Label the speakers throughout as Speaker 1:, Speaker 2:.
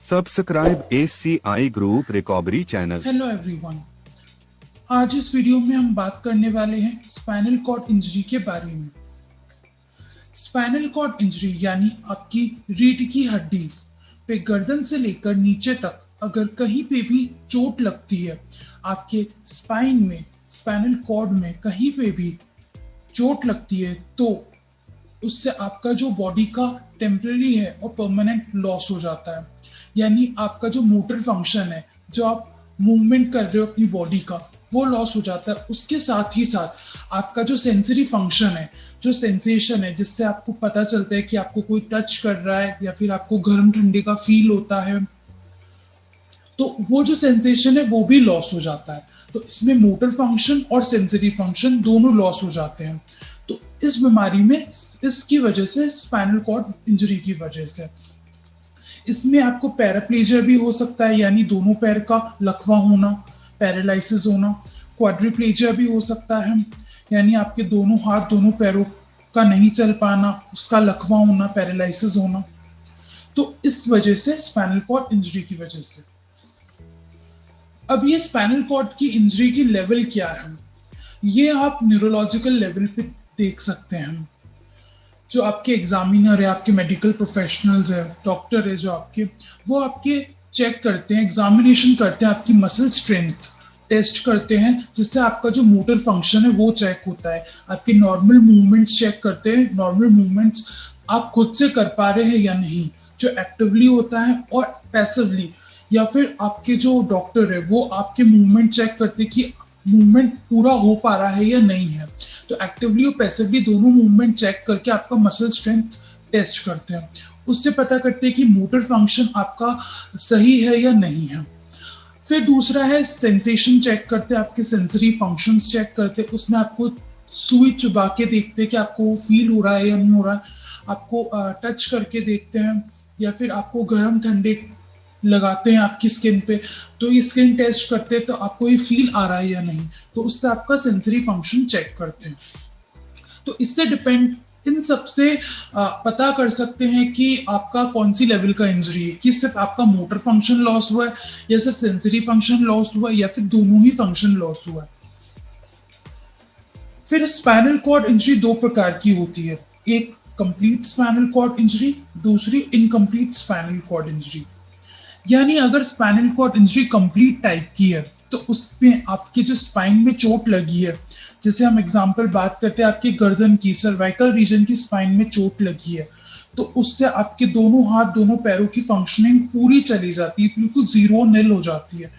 Speaker 1: Subscribe SCI group recovery channel.
Speaker 2: Hello everyone, आज इस video में हम बात करने वाले हैं स्पाइनल कॉर्ड इंजरी के बारे में। स्पाइनल कॉर्ड इंजरी यानी आपकी रीढ़ की हड्डी पे गर्दन से लेकर नीचे तक अगर कहीं पे भी चोट लगती है, आपके स्पाइन में, स्पाइनल कॉर्ड में कहीं पे भी चोट लगती है, तो उससे आपका जो बॉडी का टेम्पररी है और परमानेंट लॉस हो जाता है। यानी आपका जो मोटर फंक्शन है, जो आप मूवमेंट कर रहे हो अपनी बॉडी का, वो लॉस हो जाता है। उसके साथ ही साथ आपका जो सेंसरी फंक्शन है, जो सेंसेशन है, जिससे आपको पता चलता है कि आपको कोई टच कर रहा है या फिर आपको गर्म ठंडे का फील होता है, तो वो जो सेंसेशन है वो भी लॉस हो जाता है। तो इसमें मोटर फंक्शन और सेंसरी फंक्शन दोनों लॉस हो जाते हैं। तो इस बीमारी में, इसकी वजह से, स्पाइनल कॉर्ड इंजरी की वजह से, इसमें आपको पैराप्लेजिया भी हो सकता है, यानी दोनों पैर का लकवा होना, पैरालिसिस होना। क्वाड्रिप्लेजिया भी हो सकता है, यानी आपके दोनों हाथ दोनों पैरों का नहीं चल पाना, उसका लकवा होना, पैरालिसिस होना। तो इस वजह से स्पाइनल कॉर्ड इंजरी की वजह से। अब ये स्पाइनल कॉर्ड की इंजरी की लेवल क्या है, ये आप न्यूरोलॉजिकल लेवल पे देख सकते हैं। जो आपके एग्जामिनर है, आपके मेडिकल प्रोफेशनल्स है, डॉक्टर है, जो आपके, वो आपके चेक करते हैं, एग्जामिनेशन करते हैं, आपकी मसल स्ट्रेंथ टेस्ट करते हैं, जिससे आपका जो मोटर फंक्शन है वो चेक होता है। आपके नॉर्मल मूवमेंट्स चेक करते हैं, नॉर्मल मूवमेंट्स आप खुद से कर पा रहे हैं या नहीं, जो एक्टिवली होता है, और पैसिवली, या फिर आपके जो डॉक्टर है वो आपके मूवमेंट चेक करते हैं कि मूवमेंट पूरा हो पा रहा है या नहीं है। तो एक्टिवली और पैसिवली दोनों मूवमेंट चेक करके आपका मसल स्ट्रेंथ टेस्ट करते हैं। उससे पता करते हैं कि मोटर फंक्शन आपका सही है या नहीं है। फिर दूसरा है सेंसेशन चेक करते हैं, आपके सेंसरी फंक्शंस चेक करते हैं। उसमें आपको सुई चुबा के देखते हैं कि आपको फील हो रहा है या नहीं हो रहा है। आपको टच करके देखते हैं, या फिर आपको गर्म ठंडे लगाते हैं आपकी स्किन पे, तो ये स्किन टेस्ट करते हैं, तो आपको ये फील आ रहा है या नहीं। तो उससे आपका सेंसरी फंक्शन चेक करते हैं। तो इससे डिपेंड, इन सबसे पता कर सकते हैं कि आपका कौन सी लेवल का इंजरी है, कि सिर्फ आपका मोटर फंक्शन लॉस हुआ है, या सिर्फ सेंसरी फंक्शन लॉस हुआ है, या फिर दोनों ही फंक्शन लॉस हुआ है। फिर स्पाइनल कॉर्ड इंजरी दो प्रकार की होती है, एक कंप्लीट स्पाइनल कॉर्ड इंजरी, दूसरी इनकम्प्लीट स्पाइनल कॉर्ड इंजरी। यानी अगर spinal cord injury complete type की है, तो उसमें आपके जो स्पाइन में चोट लगी है, जैसे हम एग्जांपल बात करते हैं आपके गर्दन की, सर्वाइकल रीजन की स्पाइन में चोट लगी है, तो उससे आपके दोनों हाथ दोनों पैरों की फंक्शनिंग पूरी चली जाती है, बिल्कुल जीरो निल हो जाती है।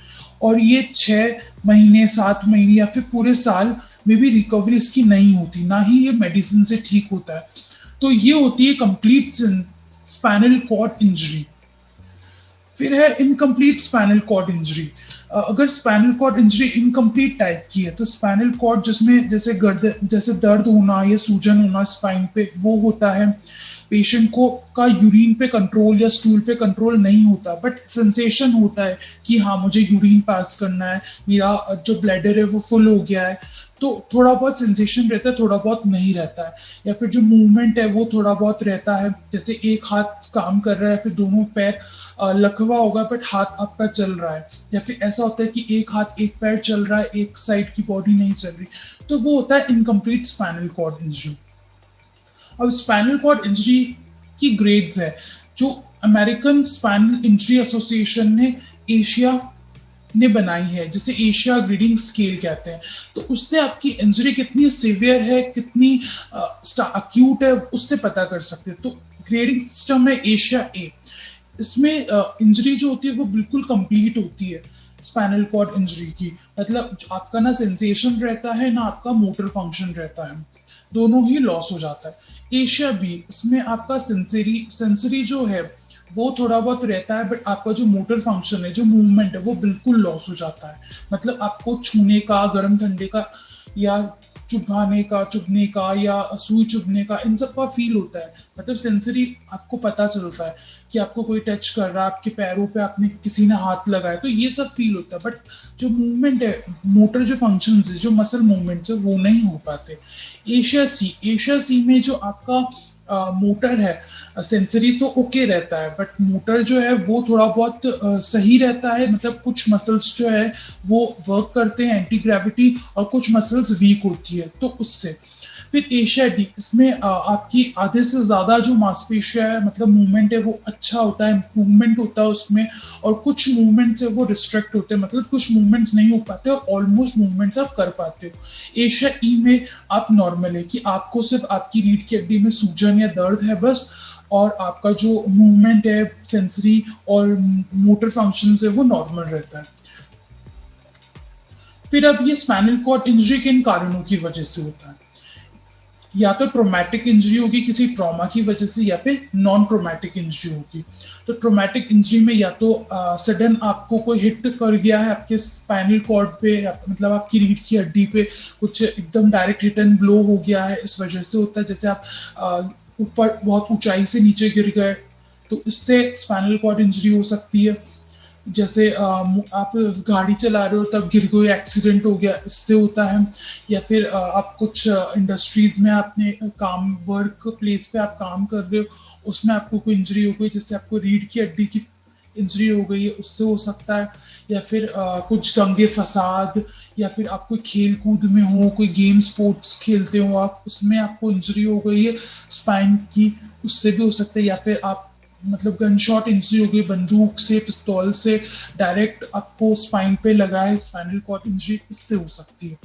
Speaker 2: और ये 6 महीने, 7 महीने या फिर पूरे साल में भी रिकवरी इसकी नहीं होती, ना ही ये मेडिसिन से ठीक होता है। तो ये होती है कंप्लीट स्पाइनल कॉर्ड इंजरी। फिर है इनकम्प्लीट स्पाइनल कॉर्ड इंजरी। अगर spinal cord injury incomplete type की है, तो स्पाइनल कॉर्ड जिसमें जैसे दर्द होना या सूजन होना स्पाइन पे, वो होता है। पेशेंट को का यूरिन पे कंट्रोल या स्टूल पे कंट्रोल नहीं होता, बट सेंसेशन होता है कि हाँ मुझे यूरिन पास करना है, मेरा जो ब्लैडर है वो फुल हो गया है। तो थोड़ा बहुत सेंसेशन रहता है, थोड़ा बहुत नहीं रहता है। या फिर जो मूवमेंट है वो थोड़ा बहुत रहता है, जैसे एक हाथ काम कर रहा है, फिर दोनों पैर लकवा होगा बट हाथ आपका चल रहा है। या फिर ऐसा होता है कि एक हाथ एक पैर चल रहा है, एक साइड की बॉडी नहीं चल रही, तो वो होता है इनकम्प्लीट स्पाइनल कॉर्ड इंजरी। अब स्पाइनल कॉर्ड इंजरी की ग्रेड्स है, जो अमेरिकन स्पाइनल इंजरी एसोसिएशन ने एशिया ने बनाई है, जिसे एशिया ग्रेडिंग स्केल कहते हैं। तो उससे आपकी इंजरी कितनी सीवियर है, कितनी अक्यूट है, उससे पता कर सकते हैं। तो ग्रेडिंग सिस्टम है एशिया ए। इसमें इंजरी जो होती है वो बिल्कुल कंप्लीट होती है स्पाइनल कॉर्ड इंजरी की, मतलब आपका ना सेंसेशन रहता है, ना आपका मोटर फंक्शन रहता है, दोनों ही लॉस हो जाता है। एशिया बी, इसमें आपका सेंसरी जो है वो थोड़ा बहुत रहता है, बट आपका जो मोटर फंक्शन है, जो मूवमेंट है, वो बिल्कुल लॉस हो जाता है। मतलब आपको छूने का, गर्म ठंडे का, या चुभाने का, चुभने का, या सुई चुभने का, इन सब का फील होता है। मतलब सेंसरी आपको पता चलता है कि आपको कोई टच कर रहा है, आपके पैरों पे आपने किसी ने हाथ लगाया, तो ये सब फील होता है। बट जो मूवमेंट है, मोटर जो फंक्शन है, जो मसल मूवमेंट है, वो नहीं हो पाते। एशिया सी में जो आपका मोटर है सेंसरी तो ओके रहता है, बट मोटर जो है वो थोड़ा बहुत सही रहता है, मतलब कुछ मसल्स जो है वो वर्क करते हैं एंटी ग्रेविटी और कुछ मसल्स वीक होती है, तो उससे फिर एशिया डी इसमें आपकी आधे से ज्यादा जो मांसपेशियां है, मतलब मूवमेंट है वो अच्छा होता है, मूवमेंट होता है उसमें, और कुछ मूवमेंट्स है वो रिस्ट्रिक्ट होते हैं, मतलब कुछ मूवमेंट्स नहीं हो पाते और ऑलमोस्ट मूवमेंट्स आप कर पाते हो। एशिया ई में आप नॉर्मल है कि आपको सिर्फ आपकी रीढ़ की हड्डी में सूजन या दर्द है बस, और आपका जो मूवमेंट है सेंसरी और मोटर फंक्शन है वो नॉर्मल रहता है। फिर अब ये स्पाइनल कॉर्ड इंजरी किन कारणों की वजह से होता है? या तो ट्रोमैटिक इंजरी होगी किसी ट्रॉमा की वजह से, या फिर नॉन ट्रोमैटिक इंजरी होगी। तो ट्रोमैटिक इंजरी में या तो सडन आपको कोई हिट कर गया है आपके स्पाइनल कॉर्ड पे, मतलब आपकी रीढ़ की हड्डी पे कुछ एकदम डायरेक्ट हिट एंड ब्लो हो गया है, इस वजह से होता है। जैसे आप ऊपर बहुत ऊंचाई से नीचे गिर गए, तो इससे स्पाइनल कॉर्ड इंजरी हो सकती है। जैसे आप गाड़ी चला रहे हो तब गिर गए, एक्सीडेंट हो गया, इससे होता है। या फिर आप कुछ इंडस्ट्रीज में आपने काम वर्क प्लेस पे आप काम कर रहे हो, उसमें आपको कोई इंजरी हो गई जिससे आपको रीढ़ की हड्डी की इंजरी हो गई है, उससे हो सकता है। या फिर कुछ दंगे फसाद, या फिर आप कोई खेल कूद में हो, कोई गेम स्पोर्ट्स खेलते हो आप, उसमें आपको इंजरी हो गई है स्पाइन की, उससे भी हो सकता है। या फिर आप मतलब गन शॉट इंजरी हो गई, बंदूक से पिस्तौल से डायरेक्ट आपको स्पाइन पे लगा है, स्पाइनल कॉर्ड इंजरी, इससे हो सकती है।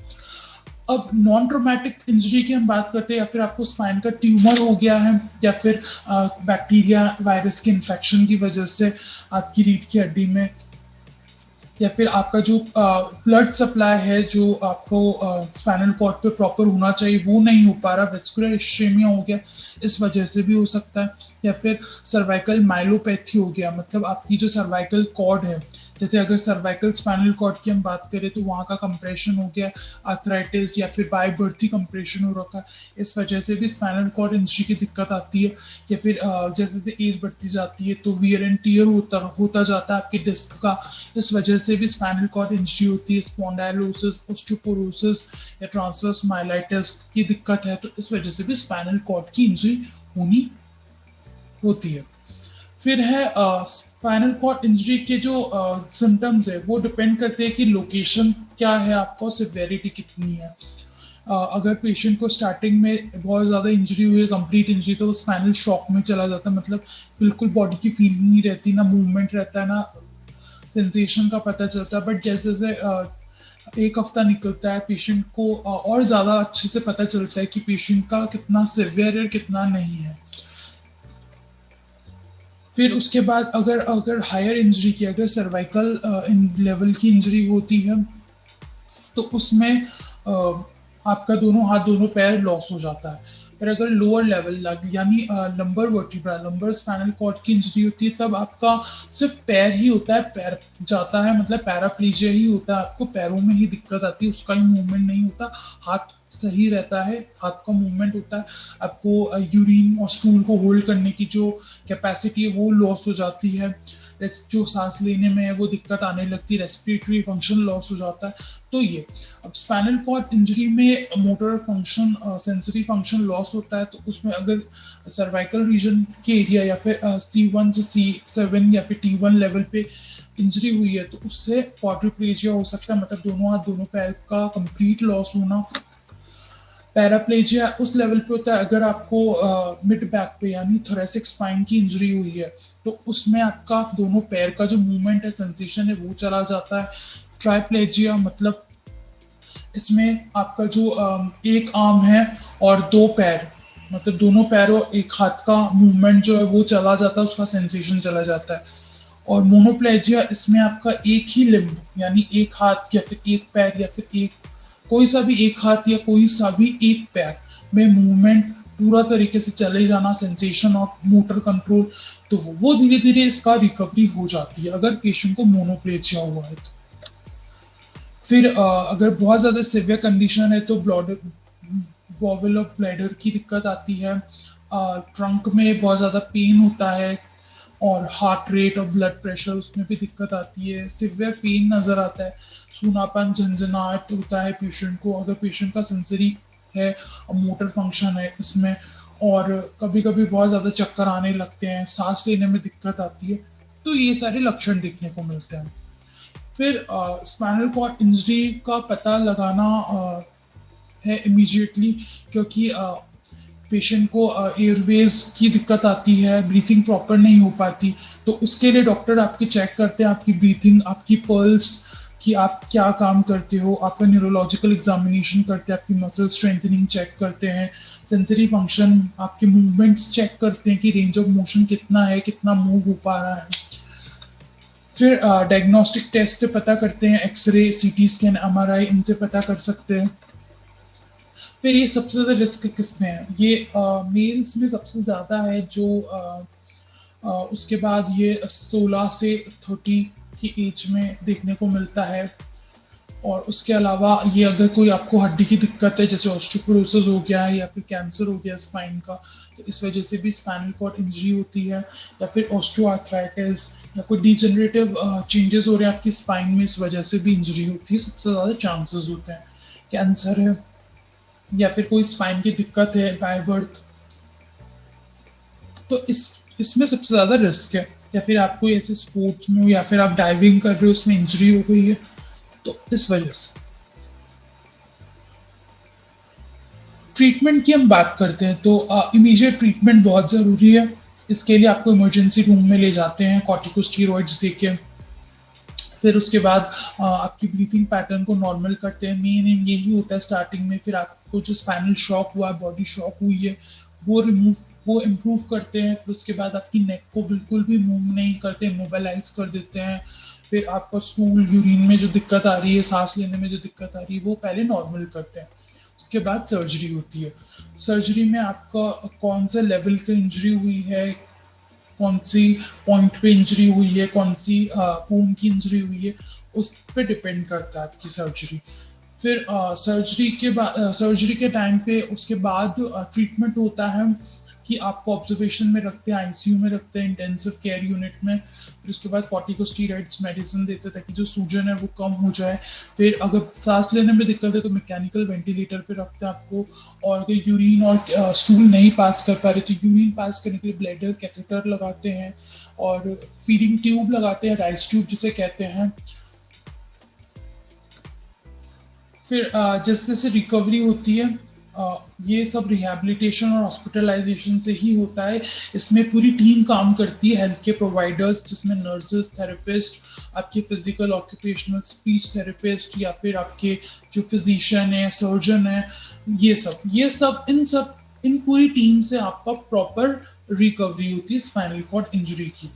Speaker 2: अब नॉन ट्रोमैटिक इंजरी की हम बात करते हैं, या फिर आपको स्पाइन का ट्यूमर हो गया है, या फिर बैक्टीरिया वायरस के इन्फेक्शन की वजह से आपकी रीढ़ की हड्डी में, या फिर आपका जो ब्लड सप्लाई है जो आपको स्पाइनल कॉर्ड पे प्रॉपर होना चाहिए वो नहीं हो पा रहा, वेस्कुलर इश्चेमिया हो गया, इस वजह से भी हो सकता है। या फिर सर्वाइकल माइलोपैथी हो गया, मतलब आपकी जो सर्वाइकल कॉर्ड है, जैसे अगर सर्वाइकल स्पाइनल कॉर्ड की हम बात करें तो वहाँ का कंप्रेशन हो गया, आर्थराइटिस या फिर बाय बर्थ ही कंप्रेशन हो रखा है, इस वजह से भी स्पाइनल कॉर्ड इंजरी की दिक्कत आती है। या फिर जैसे जैसे एज बढ़ती जाती है तो वियर एंड टीयर होता जाता है आपके डिस्क का, इस वजह से भी स्पाइनल कॉर्ड इंजरी होती है। स्पॉन्डाइलोसिस, ओस्टियोपोरोसिस या ट्रांसवर्स माइलाइटिस की दिक्कत है तो इस वजह से भी स्पाइनल कॉर्ड की इंजरी होनी होती है। फिर है स्पाइनल कॉर्ड इंजरी के जो सिम्टम्स है वो डिपेंड करते हैं कि लोकेशन क्या है, आपको सिवियरिटी कितनी है। अगर पेशेंट को स्टार्टिंग में बहुत ज़्यादा इंजरी हुई है, कंप्लीट इंजरी, तो वो स्पाइनल शॉक में चला जाता है, मतलब बिल्कुल बॉडी की फीलिंग नहीं रहती, ना मूवमेंट रहता है, ना सेंसेशन का पता चलता है। बट जैसे जैसे एक हफ्ता निकलता है पेशेंट को और ज़्यादा अच्छे से पता चलता है कि पेशेंट का कितना सिवियर है कितना नहीं है। फिर उसके बाद अगर अगर हायर इंजरी की, अगर सर्वाइकल लेवल की इंजरी होती है तो उसमें आपका दोनों हाथ दोनों पैर लॉस हो जाता है। फिर अगर लोअर लेवल यानी lumbar vertebra, lumbar spinal cord की इंजरी होती है तब आपका सिर्फ पैर ही होता है, पैर जाता है, मतलब पैराप्लीजिया ही होता है, आपको पैरों में ही दिक्कत आती है, उसका ही मूवमेंट नहीं होता, हाथ सही रहता है, हाथ का मूवमेंट होता है। आपको यूरिन और स्टूल को होल्ड करने की जो कैपेसिटी है वो लॉस हो जाती है, जो सांस लेने में है वो दिक्कत आने लगती है, रेस्पिरेटरी फंक्शन लॉस हो जाता है। तो ये अब स्पाइनल कॉर्ड इंजरी में motor function, sensory function loss होता है, तो उसमें अगर सर्वाइकल रीजन के एरिया या फिर C1 से C7 या फिर T1 लेवल पे इंजरी हुई है तो उससे क्वाड्रिप्लेजिया हो सकता है, मतलब दोनों हाथ दोनों पैर का कंप्लीट लॉस होना। पैराप्लेजिया उस लेवल पे होता है अगर आपको मिड बैक पे यानी थोरेसिक स्पाइन की इंजरी हुई है, तो उसमें आपका दोनों पैर का जो मूवमेंट है, सेंसेशन है, वो चला जाता है। ट्राइप्लेजिया मतलब इसमें आपका जो एक आर्म है और दो पैर, मतलब दोनों पैरों एक हाथ का मूवमेंट जो है वो चला जाता है, उसका सेंसेशन चला जाता है। और मोनोप्लेजिया इसमें आपका एक ही लिम्ब यानी एक हाथ या फिर एक पैर या फिर एक कोई सा भी एक हाथ या कोई सा भी एक पैर में मूवमेंट पूरा तरीके से चले जाना, सेंसेशन और मोटर कंट्रोल, तो वो धीरे धीरे इसका रिकवरी हो जाती है अगर पेशेंट को मोनोप्लेजिया हुआ है तो। फिर अगर बहुत ज्यादा सिवियर कंडीशन है तो ब्लॉडर बॉबल ऑफ ब्लैडर की दिक्कत आती है, ट्रंक में बहुत ज्यादा पेन होता है, और हार्ट रेट और ब्लड प्रेशर उसमें भी दिक्कत आती है, सिवियर पेन नजर आता है, सूनापन झंझनाहट होता है पेशेंट को अगर पेशेंट का सेंसरी है और मोटर फंक्शन है इसमें, और कभी कभी बहुत ज़्यादा चक्कर आने लगते हैं, सांस लेने में दिक्कत आती है। तो ये सारे लक्षण दिखने को मिलते हैं। फिर स्पाइनल कॉर्ड इंजरी का पता लगाना है इमीडिएटली, क्योंकि पेशेंट को एयरवेज की दिक्कत आती है, ब्रीथिंग प्रॉपर नहीं हो पाती। तो उसके लिए डॉक्टर आपकी चेक करते हैं, आपकी ब्रीथिंग, आपकी पल्स, कि आप क्या काम करते हो, आपका न्यूरोलॉजिकल एग्जामिनेशन करते हैं, आपकी मसल स्ट्रेंथनिंग चेक करते हैं, सेंसरी फंक्शन, आपके मूवमेंट्स चेक करते हैं कि रेंज ऑफ मोशन कितना है, कितना मूव हो पा रहा है। फिर डायग्नोस्टिक टेस्ट से पता करते हैं, एक्सरे, सीटी स्कैन, एमआरआई, इनसे पता कर सकते हैं। फिर ये सबसे ज़्यादा रिस्क किसमें है? ये मेल्स में सबसे ज़्यादा है, जो उसके बाद ये 16 से 30 की एज में देखने को मिलता है। और उसके अलावा ये अगर कोई आपको हड्डी की दिक्कत है, जैसे ऑस्टियोपोरोसिस हो गया है या फिर कैंसर हो गया स्पाइन का, तो इस वजह से भी स्पाइनल कॉर्ड इंजरी होती है। या फिर ऑस्टियोआर्थराइटिस या कोई डिजेनरेटिव चेंजेस हो रहे हैं आपकी स्पाइन में, इस वजह से भी इंजरी होती है, सबसे ज़्यादा चांसेस होते हैं। कैंसर है या फिर कोई स्पाइन की दिक्कत है बाय बर्थ, तो इसमें सबसे ज़्यादा रिस्क है। या फिर आप कोई ऐसे स्पोर्ट्स में हो या फिर आप डाइविंग कर रहे हो, उसमें इंजरी हो गई है, तो इस वजह से। ट्रीटमेंट की हम बात करते हैं तो इमीडिएट ट्रीटमेंट बहुत ज़रूरी है। इसके लिए आपको इमरजेंसी रूम में ले जाते हैं कॉर्टिकोस्टेरॉइड्स देके। फिर उसके बाद आपकी ब्रीथिंग पैटर्न को नॉर्मल करते हैं, मेन एम यही होता है स्टार्टिंग में। फिर आपको जो स्पाइनल शॉक हुआ, बॉडी शॉक हुई है, वो इम्प्रूव करते हैं। फिर उसके बाद आपकी नेक को बिल्कुल भी मूव नहीं करते, मोबालाइज कर देते हैं। फिर आपका स्टूल, यूरिन में जो दिक्कत आ रही है, सांस लेने में जो दिक्कत आ रही है, वो पहले नॉर्मल करते हैं। उसके बाद सर्जरी होती है। सर्जरी में आपका कौन सा लेवल का इंजरी हुई है, कौन सी पॉइंट पे इंजरी हुई है, कौन सी बोन की इंजरी हुई है, उस पे डिपेंड करता है आपकी सर्जरी। फिर सर्जरी के टाइम पे उसके बाद ट्रीटमेंट होता है कि आपको ऑब्जर्वेशन में रखते हैं, आईसीयू में रखते हैं, इंटेंसिव केयर यूनिट में। फिर उसके बाद कॉर्टिकोस्टेरॉइड्स मेडिसिन देते हैं ताकि जो सूजन है वो कम हो जाए। फिर अगर सांस लेने में दिक्कत है तो मैकेनिकल वेंटिलेटर पे रखते हैं आपको। और अगर यूरिन और स्टूल नहीं पास कर पा रहे तो यूरिन पास करने के लिए ब्लैडर कैथेटर लगाते हैं और फीडिंग ट्यूब लगाते हैं, राइस ट्यूब जिसे कहते हैं। फिर जैसे जैसे रिकवरी होती है, ये सब रिहैबिलिटेशन और हॉस्पिटलाइजेशन से ही होता है। इसमें पूरी टीम काम करती है, हेल्थ के प्रोवाइडर्स, जिसमें नर्सेस, थेरेपिस्ट, आपके फिजिकल ऑक्यूपेशनल स्पीच थेरेपिस्ट, या फिर आपके जो फिजिशियन है, सर्जन है, इन पूरी टीम से आपका प्रॉपर रिकवरी होती है स्पाइनल कॉर्ड इंजरी की।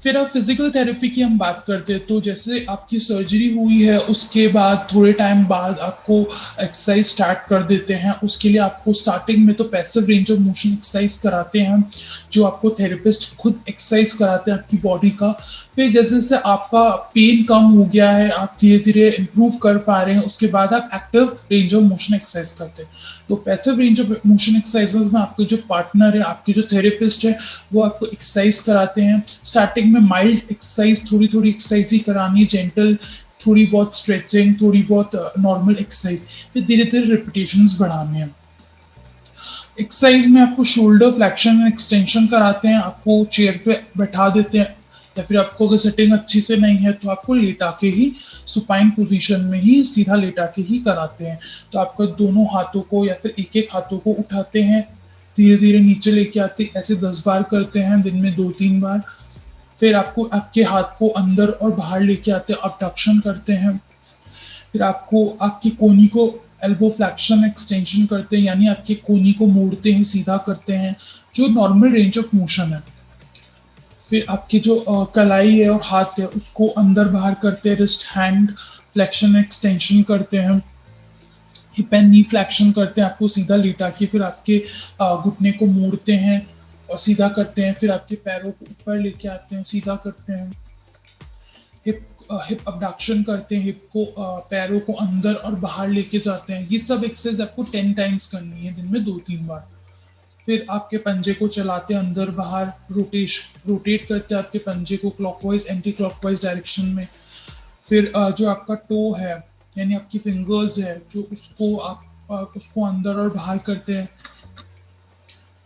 Speaker 2: फिर अब फिजिकल थेरेपी की हम बात करते हैं तो जैसे आपकी सर्जरी हुई है उसके बाद थोड़े टाइम बाद आपको एक्सरसाइज स्टार्ट कर देते हैं। उसके लिए आपको स्टार्टिंग में तो passive range of motion exercise कराते हैं, जो आपको थेरेपिस्ट खुद एक्सरसाइज कराते हैं आपकी बॉडी का। फिर जैसे जैसे आपका पेन कम हो गया है, आप धीरे धीरे इम्प्रूव कर पा रहे हैं, उसके बाद आप active range of motion exercise करते हैं। तो passive range of motion exercises में आपके जो पार्टनर है, आपके जो थेरेपिस्ट है, वो आपको एक्सरसाइज कराते हैं। स्टार्टिंग में माइल्ड एक्सरसाइज, थोड़ी थोड़ी एक्सरसाइज ही करानी है, जेंटल, थोड़ी बहुत स्ट्रेचिंग, थोड़ी बहुत नॉर्मल एक्सरसाइज। फिर धीरे धीरे रिपीटेशंस बढ़ाने हैं। एक्सरसाइज में आपको शोल्डर फ्लेक्शन एंड एक्सटेंशन कराते हैं, आपको चेयर पे बैठा देते हैं, या फिर आपको अगर सेटिंग अच्छी से नहीं है तो आपको लेटा के ही, सुपाइन पोजीशन में ही, सीधा लेटा के ही कराते हैं। तो आपको दोनों हाथों को या फिर एक एक हाथों को उठाते हैं, धीरे धीरे नीचे लेके आते, ऐसे 10 बार करते हैं, दिन में 2-3 बार। फिर आपको आपके हाथ को अंदर और बाहर लेके आते हैं, अबडक्शन करते हैं। फिर आपको आपकी कोनी को एल्बो फ्लेक्शन एक्सटेंशन करते हैं, यानी आपके कोनी को मोड़ते हैं, सीधा करते हैं, जो नॉर्मल रेंज ऑफ मोशन है। फिर आपकी जो कलाई है और हाथ है उसको अंदर बाहर करते हैं, रिस्ट हैंड फ्लेक्शन एक्सटेंशन करते हैं, हिप एंड नी फ्लेक्शन करते हैं, आपको सीधा लेटा के। फिर आपके घुटने को मोड़ते हैं और सीधा करते हैं। फिर आपके पैरों को ऊपर लेके आते हैं, सीधा करते हैं। हिप अबडक्शन करते हैं, हिप को पैरों को अंदर और बाहर लेके जाते हैं। ये सब एक्सरसाइज आपको 10 टाइम्स करनी है, दिन में 2-3 बार। फिर आपके पंजे को चलाते हैं अंदर बाहर, रोटेट करते हैं आपके पंजे को क्लॉकवाइज एंटी क्लॉकवाइज डायरेक्शन में। फिर जो आपका टो है, यानी आपकी फिंगर्स है, जो उसको आप उसको अंदर और बाहर करते हैं,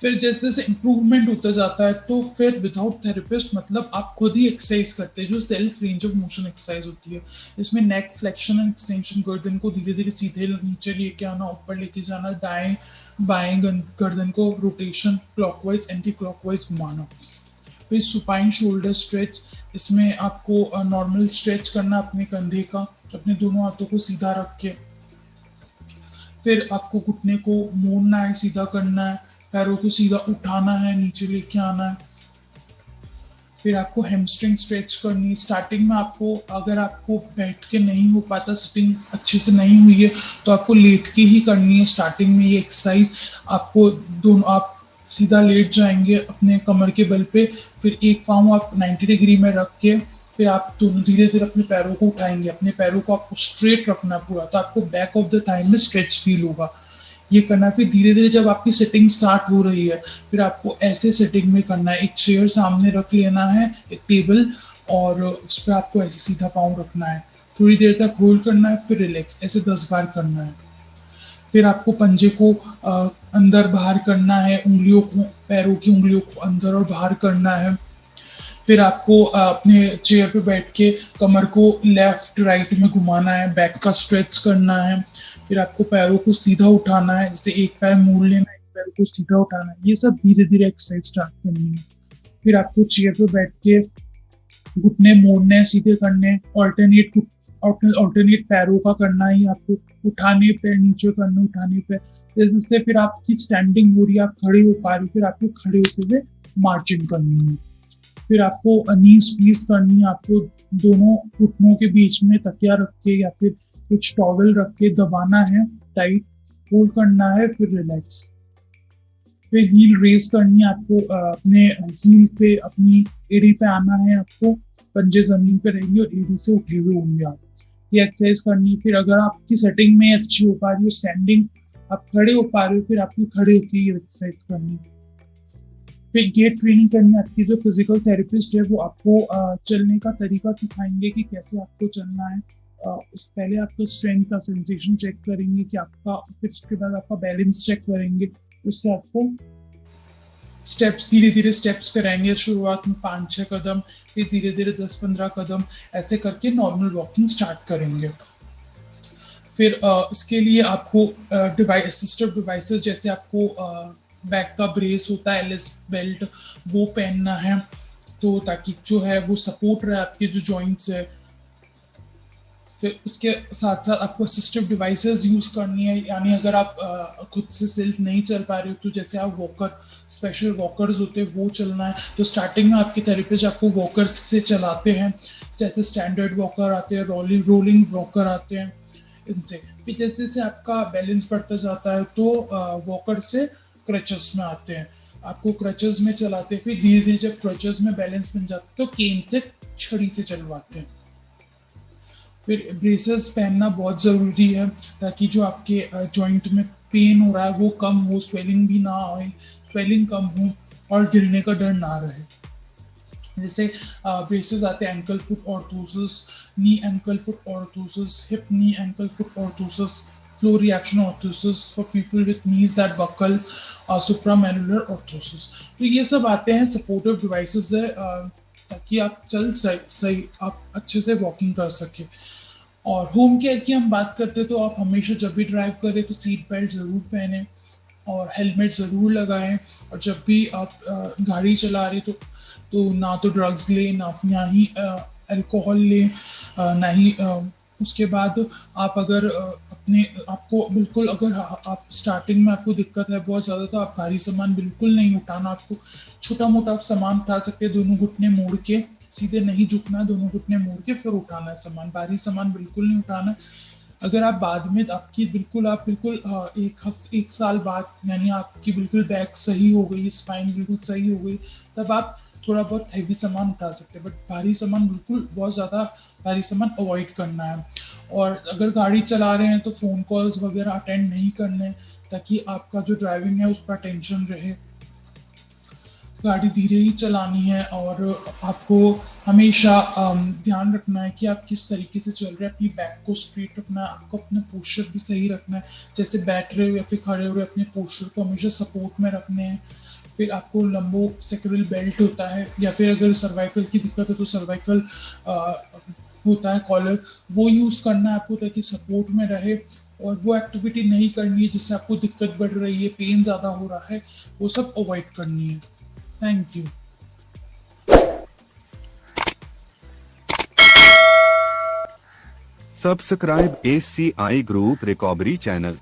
Speaker 2: फिर जैसे जैसे इम्प्रूवमेंट होता जाता है तो फिर विदाउट थेरेपिस्ट मतलब आप खुद ही एक्सरसाइज करते हैं, जो self range of motion exercise होती है। इसमें नेक फ्लेक्शन एंड एक्सटेंशन, गर्दन को धीरे धीरे सीधे नीचे लेके आना, ऊपर लेके जाना, दाएं बाएं गर्दन को रोटेशन, क्लॉकवाइज एंटी क्लॉकवाइज घुमाना। फिर सुपाइन शोल्डर स्ट्रेच, इसमें आपको नॉर्मल स्ट्रेच करना अपने कंधे का, अपने दोनों हाथों को सीधा रख के। फिर आपको घुटने को मोड़ना है, सीधा करना है, पैरों को सीधा उठाना है, नीचे लेके आना है। फिर आपको हैमस्ट्रिंग स्ट्रेच करनी है। स्टार्टिंग में आपको, अगर आपको बैठ के नहीं हो पाता, सिटिंग अच्छे से नहीं हुई है, तो आपको लेट के ही करनी है स्टार्टिंग में ये एक्सरसाइज। आपको दोनों, आप सीधा लेट जाएंगे अपने कमर के बल पे, फिर एक पाँव आप 90 डिग्री में रख के, फिर आप दोनों धीरे धीरे अपने पैरों को उठाएंगे। अपने पैरों को आपको स्ट्रेट रखना पूरा, तो आपको बैक ऑफ द थाई में स्ट्रेच फील होगा। ये करना, फिर धीरे धीरे जब आपकी सिटिंग स्टार्ट हो रही है, फिर आपको ऐसे सिटिंग में करना है। एक चेयर सामने रख लेना है, एक टेबल, और उस पर आपको ऐसे सीधा पाँव रखना है। थोड़ी देर तक होल्ड करना है, फिर रिलैक्स, ऐसे 10 बार करना है। फिर आपको पंजे को अंदर बाहर करना है, उंगलियों को, पैरों की उंगलियों को अंदर और बाहर करना है। फिर आपको अपने चेयर पे बैठ के कमर को लेफ्ट राइट में घुमाना है, बैक का स्ट्रेच करना है। फिर आपको पैरों को सीधा उठाना है, जैसे एक पैर मोड़ लेना है, एक पैर को सीधा उठाना है। ये सब धीरे धीरे एक्सरसाइज स्टार्ट करनी है। फिर आपको चेयर पे बैठ के घुटने मोड़ने, सीधे करने, ऑल्टरनेट पैरों का करना ही आपको, उठाने पे नीचे करना, उठाने पे। जैसे फिर आपकी स्टैंडिंग हो रही है, आप खड़े हो पा रहे हो, फिर आपको खड़े होते हुए मार्चिंग करनी है। फिर आपको नी स्क्वीज करनी है, आपको दोनों घुटनों के बीच में तकिया रख के या फिर कुछ टॉवल रख के दबाना है, टाइट होल्ड करना है, फिर रिलैक्स। फिर हील रेस करनी है आपको, अपने हील पे, अपनी एड़ी पे आना है आपको, पंजे जमीन पे रहेंगे और एड़ी से उठे हुए होंगे आप। ये एक्सरसाइज करनी है। फिर अगर आपकी सेटिंग में अच्छी हो पा रही है, स्टैंडिंग आप खड़े हो पा रहे हो, फिर आपको खड़े होकर ये एक्सरसाइज करनी है। फिर गेट ट्रेनिंग करनी है। आपकी जो फिजिकल थेरेपिस्ट है वो आपको चलने का तरीका सिखाएंगे कि कैसे आपको चलना है। उस पहले आपका स्ट्रेंथ का सेंसेशन चेक करेंगे कि आपका, फिर उसके बाद आपका बैलेंस चेक करेंगे। उससे आपको स्टेप्स, धीरे धीरे स्टेप्स कराएंगे। शुरुआत में 5-6 कदम, फिर धीरे धीरे 10-15 कदम, ऐसे करके नॉर्मल वॉकिंग स्टार्ट करेंगे। फिर इसके लिए आपको डिवाइस, असिस्टिव डिवाइसेस, जैसे आपको बैक का ब्रेस होता है, एलएस बेल्ट, वो पहनना है, तो ताकि जो है वो सपोर्ट रहे आपके जो जॉइंट्स है। फिर उसके साथ साथ आपको असिस्टिव डिवाइसेस यूज करनी है, यानी अगर आप खुद से सेल्फ नहीं चल पा रहे हो, तो जैसे आप वॉकर, स्पेशल वॉकर्स होते हैं, वो चलना है। तो स्टार्टिंग में आपके थेरेपिस्ट आपको वॉकर से चलाते हैं, जैसे स्टैंडर्ड वॉकर आते हैं, रोलिंग वॉकर आते हैं, इनसे। फिर जैसे जैसे आपका बैलेंस बढ़ता जाता है तो वॉकर से क्रचेस में आते हैं, आपको क्रचेस में चलाते हैं। फिर धीरे धीरे जब क्रचेस में बैलेंस बन जाता है तो केन से, छड़ी से चलवाते हैं। फिर ब्रेसेस पहनना बहुत ज़रूरी है, ताकि जो आपके जॉइंट में पेन हो रहा है वो कम हो, स्वेलिंग भी ना आए, स्वेलिंग कम हो और गिरने का डर ना रहे। जैसे ब्रेसेस आते हैं ankle foot orthosis, knee ankle foot orthosis, hip knee ankle foot orthosis, floor reaction orthosis for people with knees that buckle, supramalleolar orthosis. तो ये सब आते हैं, सपोर्टिव डिवाइसेस है, ताकि आप चल सही आप अच्छे से वॉकिंग कर सके। और होम केयर की हम बात करते हैं तो आप हमेशा जब भी ड्राइव करें तो सीट बेल्ट ज़रूर पहने और हेलमेट ज़रूर लगाएं। और जब भी आप गाड़ी चला रहे तो ना तो ड्रग्स लें, ना ही अल्कोहल लें, ना ही उसके बाद आप अगर अपने आपको बिल्कुल, अगर आप स्टार्टिंग में आपको दिक्कत है बहुत ज़्यादा, तो आप भारी सामान बिल्कुल नहीं उठाना। आपको छोटा मोटा सामान उठा सकते हैं, दोनों घुटने मोड़ के, सीधे नहीं झुकना, दोनों घुटने मोड़ के फिर उठाना है सामान। भारी सामान बिल्कुल नहीं उठाना। अगर आप बाद में आपकी बिल्कुल, आप बिल्कुल एक साल बाद, यानी आपकी बिल्कुल बैक सही हो गई, स्पाइन बिल्कुल सही हो गई, तब आप थोड़ा बहुत हैवी सामान उठा सकते हैं। बट भारी सामान बिल्कुल, बहुत ज़्यादा भारी सामान अवॉइड करना है। और अगर गाड़ी चला रहे हैं तो फ़ोन कॉल्स वगैरह अटेंड नहीं करने, ताकि आपका जो ड्राइविंग है उस पर टेंशन रहे। गाड़ी धीरे ही चलानी है और आपको हमेशा ध्यान रखना है कि आप किस तरीके से चल रहे हैं। अपनी बैक को स्ट्रेट रखना है, आपको अपना पोस्चर भी सही रखना है, जैसे बैठ रहे हो या फिर खड़े हो रहे हो, अपने पोस्चर को हमेशा सपोर्ट में रखने हैं। फिर आपको लंबो सेक्रल बेल्ट होता है, या फिर अगर सर्वाइकल की दिक्कत है तो सर्वाइकल होता है कॉलर, वो यूज़ करना है आपको ताकि सपोर्ट में रहे। और वो एक्टिविटी नहीं करनी है जिससे आपको दिक्कत बढ़ रही है, पेन ज़्यादा हो रहा है, वो सब अवॉइड करनी है। Thank you.
Speaker 1: Subscribe ACI Group Recovery channel.